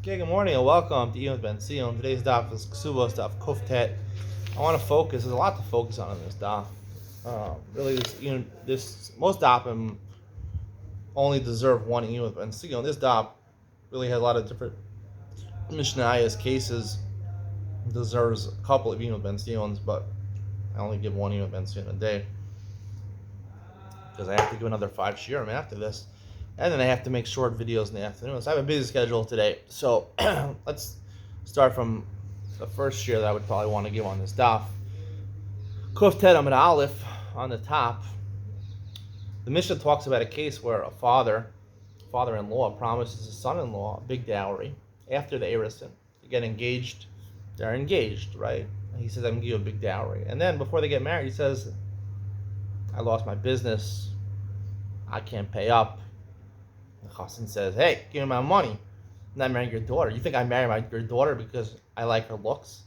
Okay, good morning and welcome to Iyun Benzion. Today's daf is Kesubos daf Kuftet. I want to focus. There's a lot to focus on in this daf. Really, this most dafim only deserve one Iyun Benzion. This daf really has a lot of different Mishnayos cases. Deserves a couple of Iyun Benzions, but I only give one Iyun Benzion a day because I have to give another 5 shiurim after this. And then I have to make short videos in the afternoon. So I have a busy schedule today. So let's start from the first shiur that I would probably want to give on this daf. Kuf Tet Amid Aleph on the top. The Mishnah talks about a case where a father-in-law, promises his son-in-law a big dowry after the Erusin. They get engaged. They're engaged, right? And he says, I'm going to give you a big dowry. And then before they get married, he says, I lost my business. I can't pay up. The chassan says, hey, give me my money. I'm not marrying your daughter. You think I marry your daughter because I like her looks?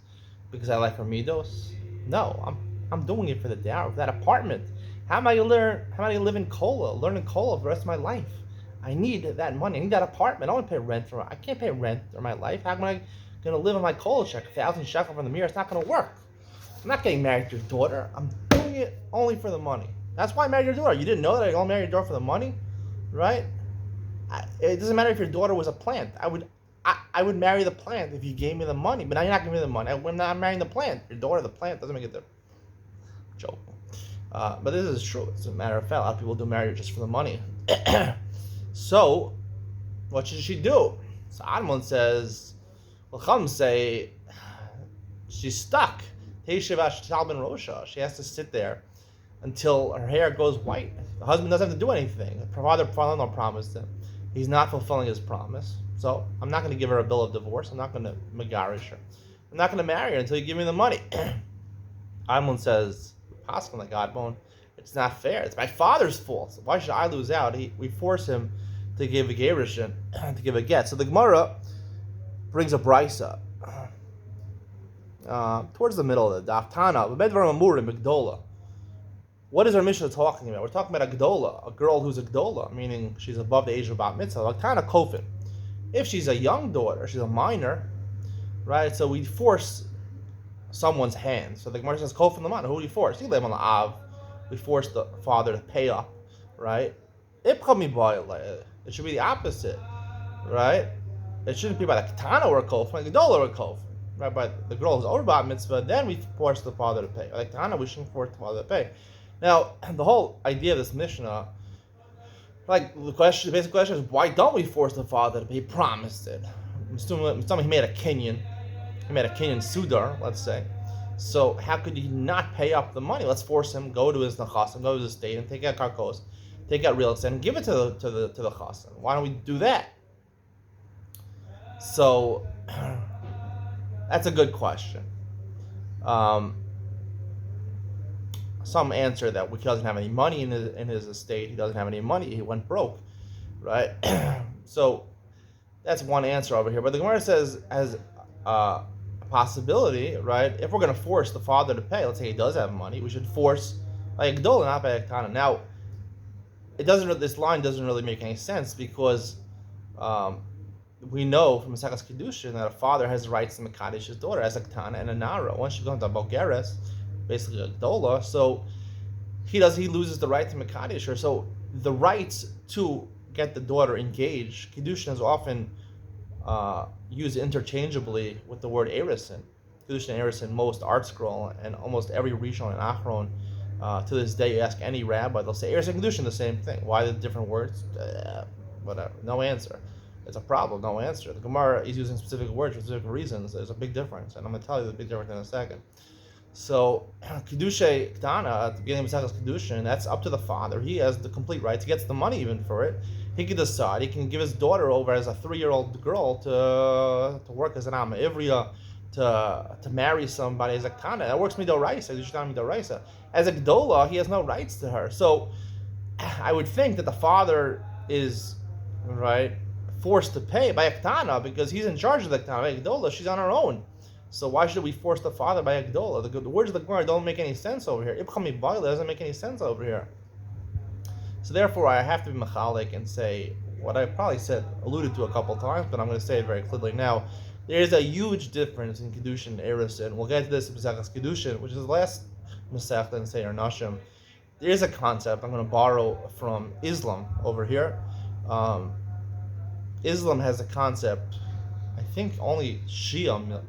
Because I like her midos? No, I'm doing it for the dowry, for that apartment. How am I gonna live in Kola, learn in Kola for the rest of my life? I need that money. I need that apartment. I want to pay rent for it. I can't pay rent for my life. How am I gonna live on my Kola check? 1,000 shekel from the mirror. It's not gonna work. I'm not getting married to your daughter. I'm doing it only for the money. That's why I married your daughter. You didn't know that I only married your daughter for the money, right? It doesn't matter if your daughter was a plant. I would marry the plant if you gave me the money. But now you're not giving me the money. I'm not marrying the plant. Your daughter, the plant, doesn't make it the joke. But this is true. It's a matter of fact. A lot of people do marry just for the money. So, what should she do? So Admon says, well, Chum say she's stuck. She has to sit there until her hair goes white. The husband doesn't have to do anything. The father-in-law promised him. He's not fulfilling his promise. So I'm not going to give her a bill of divorce. I'm not going to megarish her. I'm not going to marry her until you give me the money. Amun says, Pascal, like Godbone, it's not fair. It's my father's fault. Why should I lose out? We force him to give a gerushin, to give a get. So the Gemara brings a brisa towards the middle of the daf. Tana, Bedvar Amur in Migdola. What is our Mishnah talking about? We're talking about a Gdola, a girl who's a Gdola, meaning she's above the age of Bat Mitzvah, like Tana Kofin. If she's a young daughter, she's a minor, right? So we force someone's hand. So the Gemara says, Kofin Lamana, who do we force? You live on the Av. We force the father to pay up, right? It should be the opposite, right? It shouldn't be by the Katana or a Kofin, like the Gdola or a Kofin. Right? By the girl who's over Bat Mitzvah, then we force the father to pay. Like Katana, we shouldn't force the father to pay. Now, the whole idea of this Mishnah, like the basic question is, why don't we force the father to pay? He promised it. He made a Kenyan Sudar, let's say. So how could he not pay up the money? Let's force him, go to his Nachasim, go to his estate, and take out Karkos, take out real estate, and give it to the Chasim. Why don't we do that? So that's a good question. Some answer that he doesn't have any money in his estate. He doesn't have any money. He went broke, right? So that's one answer over here. But the Gemara says as a possibility, right? If we're going to force the father to pay, let's say he does have money, we should force by a Gdola, not by a Ketana. Now, this line doesn't really make any sense because we know from Maseches Kiddushin that a father has rights to Mekadesh his daughter as a Ketana and a Nara. Once she becomes a Bogeres, basically a Gdola, so he loses the right to Mekadesh her. So the rights to get the daughter engaged, Kiddushin is often used interchangeably with the word Erusin. Kiddushin and Erusin, most art scroll, and almost every Rishon and Achron, to this day, you ask any rabbi, they'll say Erusin and Kiddushin, the same thing. Why the different words? Whatever, no answer. It's a problem, no answer. The Gemara is using specific words for specific reasons. There's a big difference, and I'm going to tell you the big difference in a second. So, Kiddushay Ktana, at the beginning of Maseches Kiddushin, that's up to the father. He has the complete rights. He gets the money even for it. He can decide. He can give his daughter over as a 3-year-old girl to work as an Amma Ivriya, to marry somebody as a Ktana. That works Midoraisa. Midoraisa. As a Gdola, he has no rights to her. So, I would think that the father is, right, forced to pay by a Ktana because he's in charge of the Ktana. By Gdola, she's on her own. So why should we force the father by a Gdola? The words of the Gemara don't make any sense over here. Ibchami Baila doesn't make any sense over here. So therefore, I have to be machalik and say, what I probably alluded to a couple times, but I'm going to say it very clearly now. There's a huge difference in Kedushin and Erusin. We'll get to this in Masechtas Kedushin, which is the last Masechta in Seir Nashim. There is a concept I'm going to borrow from Islam over here. Islam has a concept, I think only Shia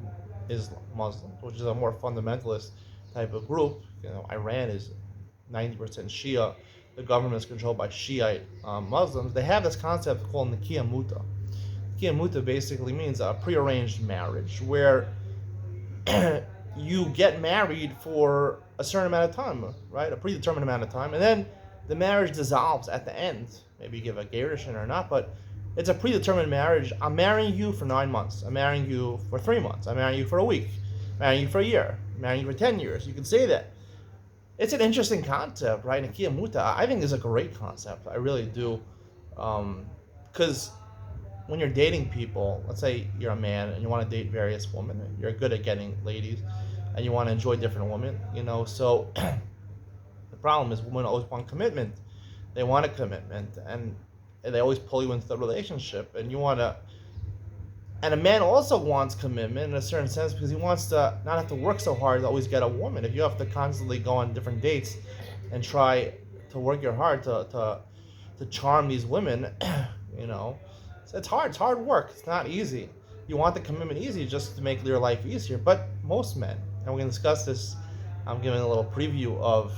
Islam, Muslims, which is a more fundamentalist type of group. Iran is 90% Shia. The government is controlled by Shiite Muslims. They have this concept called Nikiya Muta. Nikiya Muta basically means a prearranged marriage where you get married for a certain amount of time, right? A predetermined amount of time, and then the marriage dissolves at the end. Maybe you give a gerushin or not, but it's a predetermined marriage. I'm marrying you for 9 months. I'm marrying you for 3 months. I'm marrying you for a week. I'm marrying you for a year. I'm marrying you for 10 years. You can say that. It's an interesting concept, right? Nikiya Muta, I think, is a great concept. I really do. Because when you're dating people, let's say you're a man and you want to date various women, you're good at getting ladies, and you want to enjoy different women, so the problem is women always want commitment. They want a commitment, and they always pull you into the relationship, and a man also wants commitment in a certain sense because he wants to not have to work so hard to always get a woman. If you have to constantly go on different dates and try to work your heart to charm these women, so it's hard. It's hard work. It's not easy. You want the commitment easy just to make your life easier. But most men, and we're going to discuss this, I'm giving a little preview of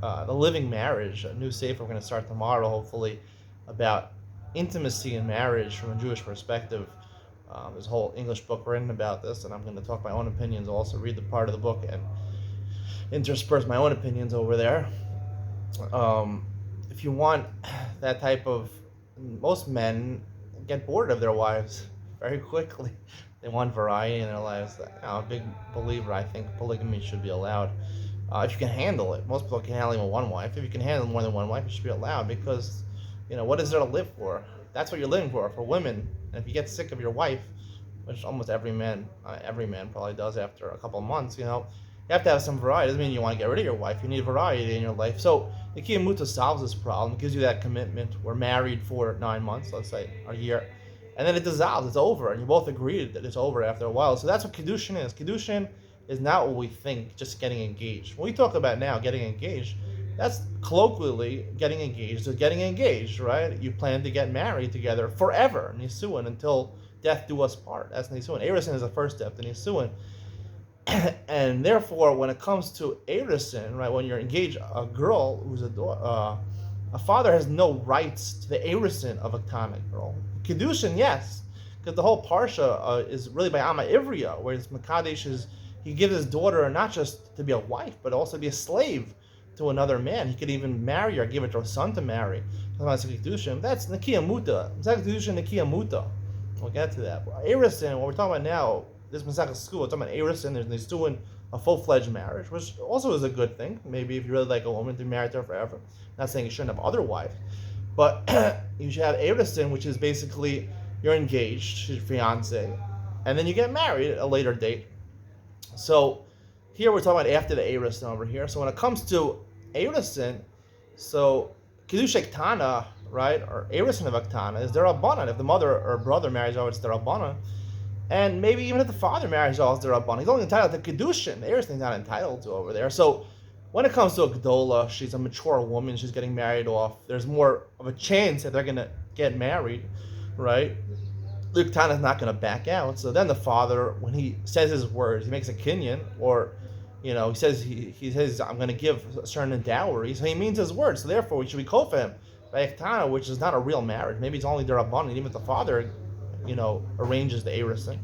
the living marriage, a new sefer we're going to start tomorrow, hopefully, about intimacy in marriage from a Jewish perspective. There's a whole English book written about this, and I'm going to talk my own opinions, also read the part of the book and intersperse my own opinions over there. If you want that type of, most men get bored of their wives very quickly. They want variety in their lives. I'm a big believer. I think polygamy should be allowed. If you can handle it. Most people can handle even one wife. If you can handle more than one wife, it should be allowed because, what is there to live for? That's what you're living for women. And if you get sick of your wife, which almost every man probably does after a couple of months, you have to have some variety. Doesn't mean you want to get rid of your wife. You need variety in your life. So the Nikiya Muta solves this problem. It gives you that commitment. We're married for 9 months, let's say, a year. And then it dissolves. It's over. And you both agreed that it's over after a while. So that's what Kedushin is. Kedushin is not what we think, just getting engaged. When we talk about now getting engaged, that's colloquially getting engaged. So getting engaged, right? You plan to get married together forever, Nisuin, until death do us part. That's Nisuin. Erusin is the first step to Nisuin. And therefore, when it comes to Erusin, right, when you're engaged, a girl who's a father has no rights to the Erusin of a Tanakh girl. Kedushin, yes, because the whole parsha is really by Amma Ivriya, whereas Makadesh he gives his daughter not just to be a wife, but also to be a slave to another man. He could even marry her, give it to her son to marry. That's Nikiya Muta. Kedushin Nikiya Muta. We'll get to that. Erusin, what we're talking about now, this Masechtas school, we're talking about Erusin, there's doing a full-fledged marriage, which also is a good thing. Maybe if you really like a woman, to be married to her forever. Not saying you shouldn't have other wives, but you should have Erusin, which is basically you're engaged, she's your fiance, and then you get married at a later date. So here we're talking about after the Erusin over here. So when it comes to Erusin, so Kiddush Ektana, right, or Erusin of Ektana is Derabanan. If the mother or brother marries off, it's Derabanan. And maybe even if the father marries off, it's Derabanan. He's only entitled to Kiddushin. Erusin is not entitled to over there. So when it comes to a Gdola, she's a mature woman, she's getting married off. There's more of a chance that they're going to get married, right? The Ektana is not going to back out. So then the father, when he says his words, he makes a kinyan, or he says he says I'm going to give a certain dowry. So he means his words. So therefore, we should be kol for him by Ektana, which is not a real marriage. Maybe it's only Derabanan, even if the father, arranges the Erusin.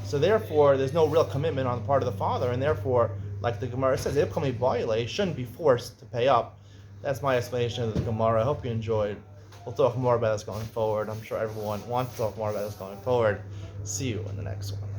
So therefore, there's no real commitment on the part of the father, and therefore, like the Gemara says, he shouldn't be forced to pay up. That's my explanation of the Gemara. I hope you enjoyed. We'll talk more about this going forward. I'm sure everyone wants to talk more about this going forward. See you in the next one.